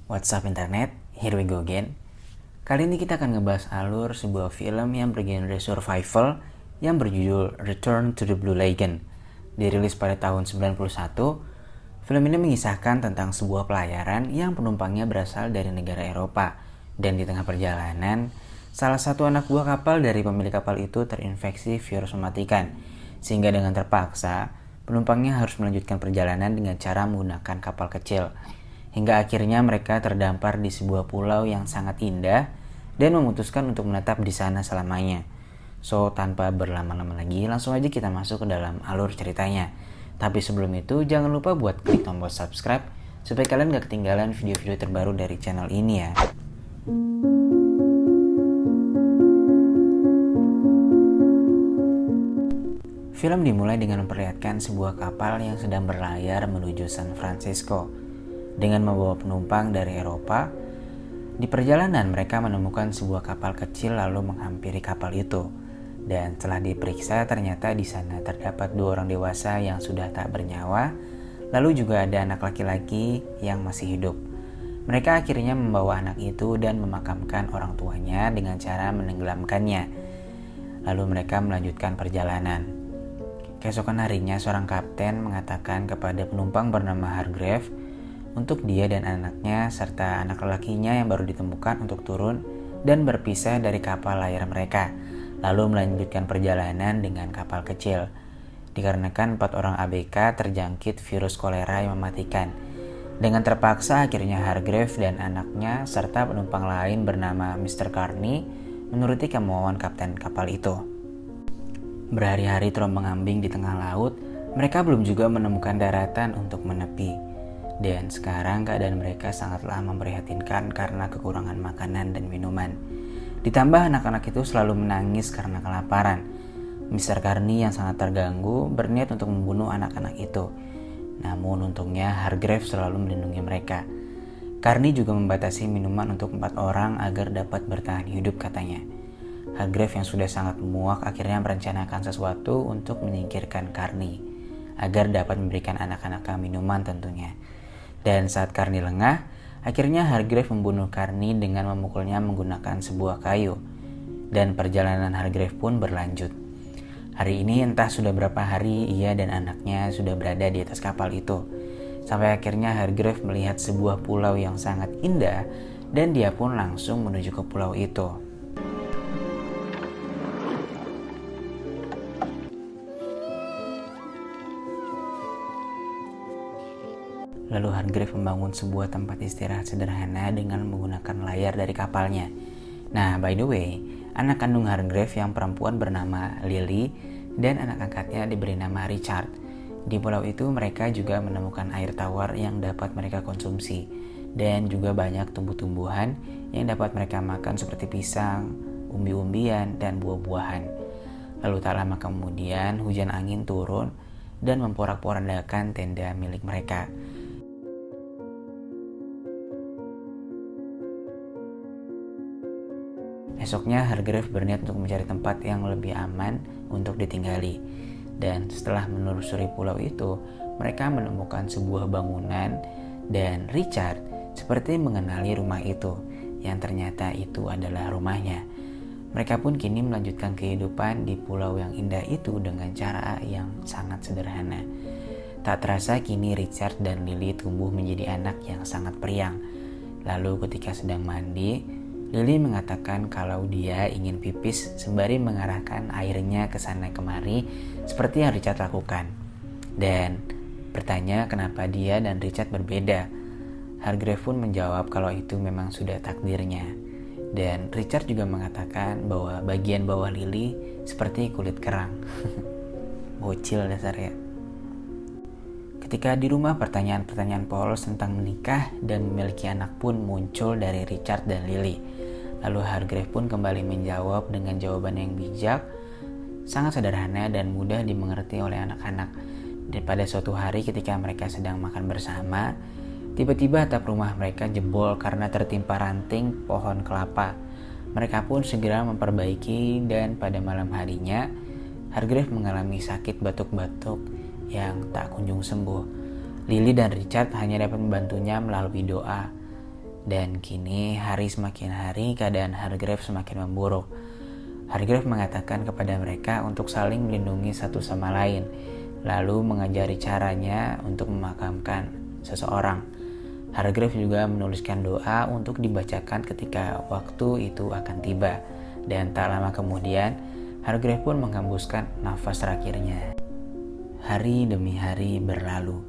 What's up internet, here we go again. Kali ini kita akan ngebahas alur sebuah film yang bergenre survival yang berjudul Return to the Blue Lagoon. Dirilis pada tahun 91, film ini mengisahkan tentang sebuah pelayaran yang penumpangnya berasal dari negara Eropa. Dan di tengah perjalanan, salah satu anak buah kapal dari pemilik kapal itu terinfeksi virus mematikan. Sehingga dengan terpaksa, penumpangnya harus melanjutkan perjalanan dengan cara menggunakan kapal kecil. Hingga akhirnya mereka terdampar di sebuah pulau yang sangat indah dan memutuskan untuk menetap di sana selamanya. So, tanpa berlama-lama lagi, langsung aja kita masuk ke dalam alur ceritanya. Tapi sebelum itu, jangan lupa buat klik tombol subscribe supaya kalian gak ketinggalan video-video terbaru dari channel ini ya. Film dimulai dengan memperlihatkan sebuah kapal yang sedang berlayar menuju San Francisco dengan membawa penumpang dari Eropa. Di perjalanan mereka menemukan sebuah kapal kecil lalu menghampiri kapal itu. Dan setelah diperiksa ternyata di sana terdapat 2 orang dewasa yang sudah tak bernyawa. Lalu juga ada anak laki-laki yang masih hidup. Mereka akhirnya membawa anak itu dan memakamkan orang tuanya dengan cara menenggelamkannya. Lalu mereka melanjutkan perjalanan. Keesokan harinya seorang kapten mengatakan kepada penumpang bernama Hargrave untuk dia dan anaknya serta anak lelakinya yang baru ditemukan untuk turun dan berpisah dari kapal layar mereka, lalu melanjutkan perjalanan dengan kapal kecil. Dikarenakan 4 orang ABK terjangkit virus kolera yang mematikan. Dengan terpaksa akhirnya Hargrave dan anaknya serta penumpang lain bernama Mr. Carney menuruti kemauan kapten kapal itu. Berhari-hari terombang-ambing di tengah laut, mereka belum juga menemukan daratan untuk menepi. Dan sekarang keadaan mereka sangatlah memprihatinkan karena kekurangan makanan dan minuman. Ditambah anak-anak itu selalu menangis karena kelaparan. Mr. Carney yang sangat terganggu berniat untuk membunuh anak-anak itu. Namun untungnya Hargrave selalu melindungi mereka. Carney juga membatasi minuman untuk 4 orang agar dapat bertahan hidup katanya. Hargrave yang sudah sangat muak akhirnya merencanakan sesuatu untuk menyingkirkan Carney agar dapat memberikan anak-anaknya minuman tentunya. Dan saat Carney lengah, akhirnya Hargrave membunuh Carney dengan memukulnya menggunakan sebuah kayu. Dan perjalanan Hargrave pun berlanjut. Hari ini entah sudah berapa hari ia dan anaknya sudah berada di atas kapal itu. Sampai akhirnya Hargrave melihat sebuah pulau yang sangat indah dan dia pun langsung menuju ke pulau itu. Lalu Hargrave membangun sebuah tempat istirahat sederhana dengan menggunakan layar dari kapalnya. Nah, by the way, anak kandung Hargrave yang perempuan bernama Lily dan anak angkatnya diberi nama Richard. Di pulau itu mereka juga menemukan air tawar yang dapat mereka konsumsi dan juga banyak tumbuh-tumbuhan yang dapat mereka makan seperti pisang, umbi-umbian, dan buah-buahan. Lalu tak lama kemudian hujan angin turun dan memporak-porandakan tenda milik mereka. Esoknya Hargrave berniat untuk mencari tempat yang lebih aman untuk ditinggali. Dan setelah menelusuri pulau itu, mereka menemukan sebuah bangunan dan Richard seperti mengenali rumah itu, yang ternyata itu adalah rumahnya. Mereka pun kini melanjutkan kehidupan di pulau yang indah itu dengan cara yang sangat sederhana. Tak terasa kini Richard dan Lily tumbuh menjadi anak yang sangat periang. Lalu ketika sedang mandi, Lily mengatakan kalau dia ingin pipis sembari mengarahkan airnya ke sana kemari seperti yang Richard lakukan. Dan bertanya kenapa dia dan Richard berbeda. Hargrave pun menjawab kalau itu memang sudah takdirnya. Dan Richard juga mengatakan bahwa bagian bawah Lily seperti kulit kerang. Bocil dasar ya. Ketika di rumah, pertanyaan-pertanyaan polos tentang menikah dan memiliki anak pun muncul dari Richard dan Lily. Lalu Hargrave pun kembali menjawab dengan jawaban yang bijak, sangat sederhana dan mudah dimengerti oleh anak-anak. Dan pada suatu hari ketika mereka sedang makan bersama, tiba-tiba atap rumah mereka jebol karena tertimpa ranting pohon kelapa. Mereka pun segera memperbaiki dan pada malam harinya, Hargrave mengalami sakit batuk-batuk yang tak kunjung sembuh. Lily dan Richard hanya dapat membantunya melalui doa. Dan kini hari semakin hari keadaan Hargrave semakin memburuk. Hargrave mengatakan kepada mereka untuk saling melindungi satu sama lain, lalu mengajari caranya untuk memakamkan seseorang. Hargrave juga menuliskan doa untuk dibacakan ketika waktu itu akan tiba. Dan tak lama kemudian, Hargrave pun menghembuskan nafas terakhirnya. Hari demi hari berlalu,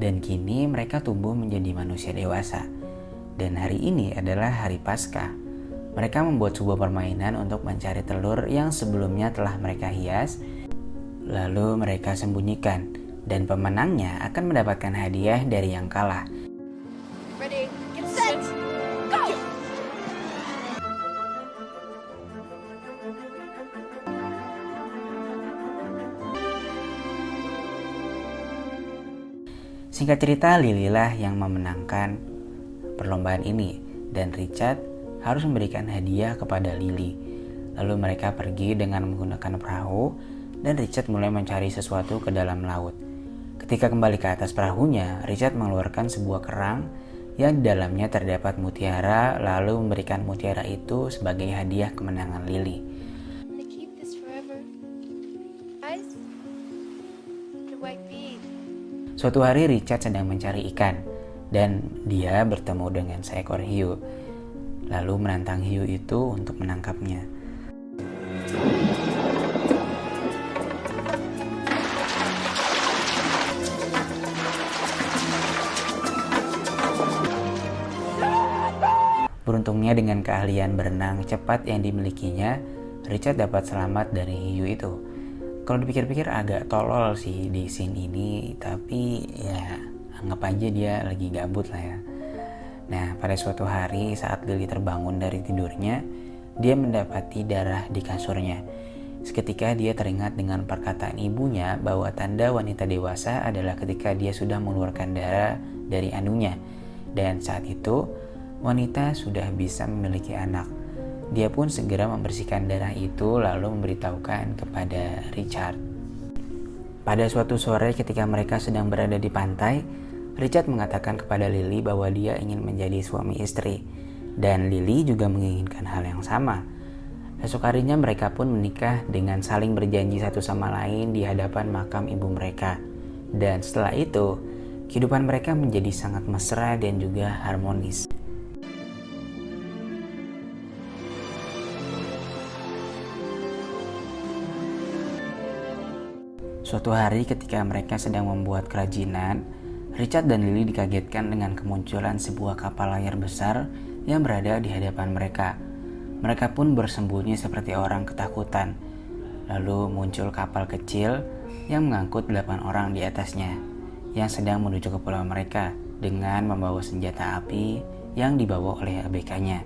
dan kini mereka tumbuh menjadi manusia dewasa. Dan hari ini adalah hari Paskah. Mereka membuat sebuah permainan untuk mencari telur yang sebelumnya telah mereka hias, lalu mereka sembunyikan, dan pemenangnya akan mendapatkan hadiah dari yang kalah. Ready, get set, go! Singkat cerita, Lily lah yang memenangkan perlombaan ini, dan Richard harus memberikan hadiah kepada Lily. Lalu mereka pergi dengan menggunakan perahu, dan Richard mulai mencari sesuatu ke dalam laut. Ketika kembali ke atas perahunya, Richard mengeluarkan sebuah kerang yang di dalamnya terdapat mutiara, lalu memberikan mutiara itu sebagai hadiah kemenangan Lily. Suatu hari Richard sedang mencari ikan, dan dia bertemu dengan seekor hiu, lalu menantang hiu itu untuk menangkapnya. Beruntungnya dengan keahlian berenang cepat yang dimilikinya, Richard dapat selamat dari hiu itu. Kalau dipikir-pikir agak tolol sih di scene ini, tapi ya anggap aja dia lagi gabut lah ya. Nah, pada suatu hari saat Lily terbangun dari tidurnya, dia mendapati darah di kasurnya. Seketika dia teringat dengan perkataan ibunya bahwa tanda wanita dewasa adalah ketika dia sudah mengeluarkan darah dari anunya. Dan saat itu, wanita sudah bisa memiliki anak. Dia pun segera membersihkan darah itu lalu memberitahukan kepada Richard. Pada suatu sore ketika mereka sedang berada di pantai, Richard mengatakan kepada Lily bahwa dia ingin menjadi suami istri, dan Lily juga menginginkan hal yang sama. Esok harinya mereka pun menikah dengan saling berjanji satu sama lain di hadapan makam ibu mereka. Dan setelah itu, kehidupan mereka menjadi sangat mesra dan juga harmonis. Suatu hari ketika mereka sedang membuat kerajinan, Richard dan Lily dikagetkan dengan kemunculan sebuah kapal layar besar yang berada di hadapan mereka. Mereka pun bersembunyi seperti orang ketakutan. Lalu muncul kapal kecil yang mengangkut 8 orang di atasnya, yang sedang menuju ke pulau mereka dengan membawa senjata api yang dibawa oleh ABK-nya.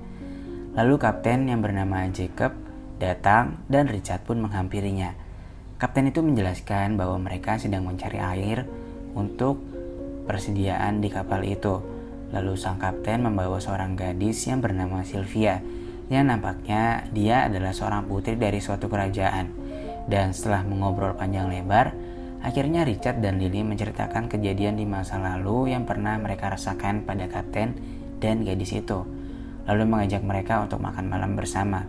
Lalu kapten yang bernama Jacob datang dan Richard pun menghampirinya. Kapten itu menjelaskan bahwa mereka sedang mencari air untuk persediaan di kapal itu. Lalu sang kapten membawa seorang gadis yang bernama Sylvia, yang nampaknya dia adalah seorang putri dari suatu kerajaan. Dan setelah mengobrol panjang lebar, akhirnya Richard dan Lily menceritakan kejadian di masa lalu yang pernah mereka rasakan pada kapten dan gadis itu, lalu mengajak mereka untuk makan malam bersama.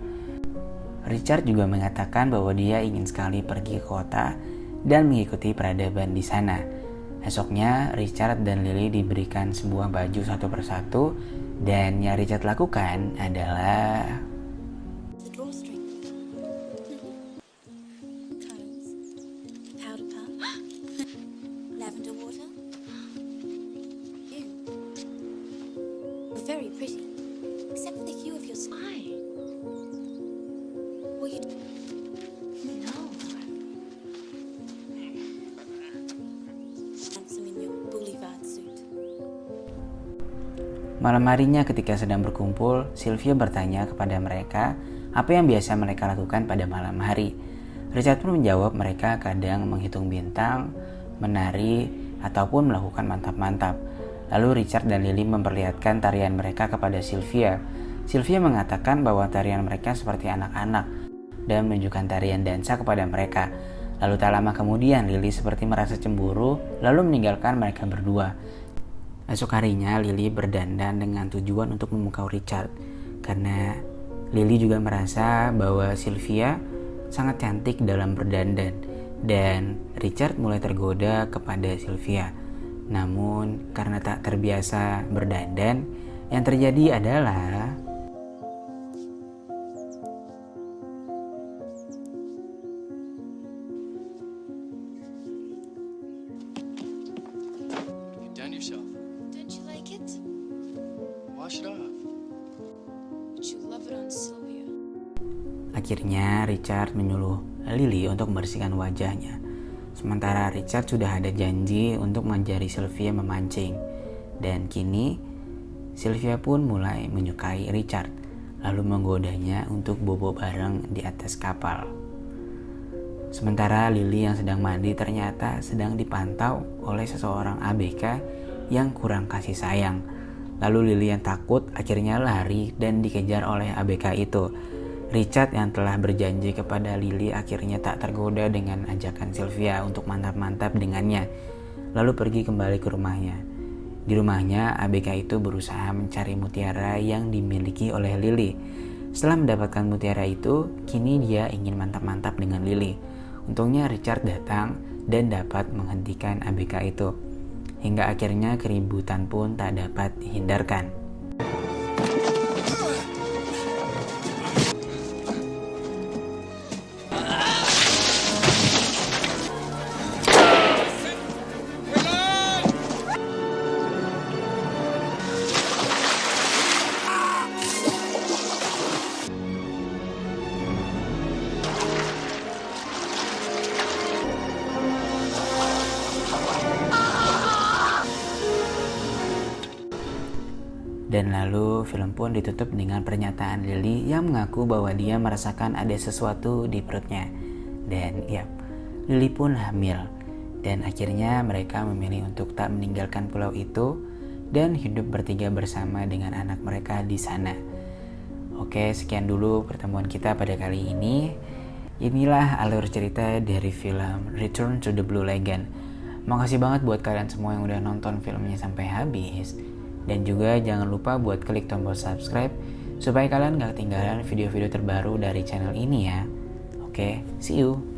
Richard juga mengatakan bahwa dia ingin sekali pergi ke kota dan mengikuti peradaban di sana. Esoknya, Richard dan Lily diberikan sebuah baju satu persatu, dan yang Richard lakukan adalah malam harinya ketika sedang berkumpul, Sylvia bertanya kepada mereka apa yang biasa mereka lakukan pada malam hari. Richard pun menjawab mereka kadang menghitung bintang, menari, ataupun melakukan mantap-mantap. Lalu Richard dan Lily memperlihatkan tarian mereka kepada Sylvia. Sylvia mengatakan bahwa tarian mereka seperti anak-anak dan menunjukkan tarian dansa kepada mereka. Lalu tak lama kemudian Lily seperti merasa cemburu lalu meninggalkan mereka berdua. Esok harinya Lily berdandan dengan tujuan untuk memukau Richard karena Lily juga merasa bahwa Sylvia sangat cantik dalam berdandan dan Richard mulai tergoda kepada Sylvia. Namun karena tak terbiasa berdandan, yang terjadi adalah You've done yourself. Don't you like it? Wash it off. But you love it on Sylvia. akhirnya Richard menyuruh Lily untuk membersihkan wajahnya. Sementara Richard sudah ada janji untuk mengajari Sylvia memancing. Dan kini Sylvia pun mulai menyukai Richard, lalu menggodanya untuk bobo bareng di atas kapal. Sementara Lily yang sedang mandi ternyata sedang dipantau oleh seseorang ABK yang kurang kasih sayang. Lalu Lily yang takut akhirnya lari dan dikejar oleh ABK itu. Richard yang telah berjanji kepada Lily akhirnya tak tergoda dengan ajakan Sylvia untuk mantap-mantap dengannya, lalu pergi kembali ke rumahnya. Di rumahnya, ABK itu berusaha mencari mutiara yang dimiliki oleh Lily. Setelah mendapatkan mutiara itu, kini dia ingin mantap-mantap dengan Lily. Untungnya Richard datang dan dapat menghentikan ABK itu. Hingga akhirnya keributan pun tak dapat dihindarkan. Dan lalu film pun ditutup dengan pernyataan Lily yang mengaku bahwa dia merasakan ada sesuatu di perutnya. Dan ya, Lily pun hamil. Dan akhirnya mereka memilih untuk tak meninggalkan pulau itu dan hidup bertiga bersama dengan anak mereka di sana. Oke, sekian dulu pertemuan kita pada kali ini. Inilah alur cerita dari film Return to the Blue Lagoon. Makasih banget buat kalian semua yang udah nonton filmnya sampai habis. Dan juga jangan lupa buat klik tombol subscribe supaya kalian gak ketinggalan video-video terbaru dari channel ini ya. Oke, see you.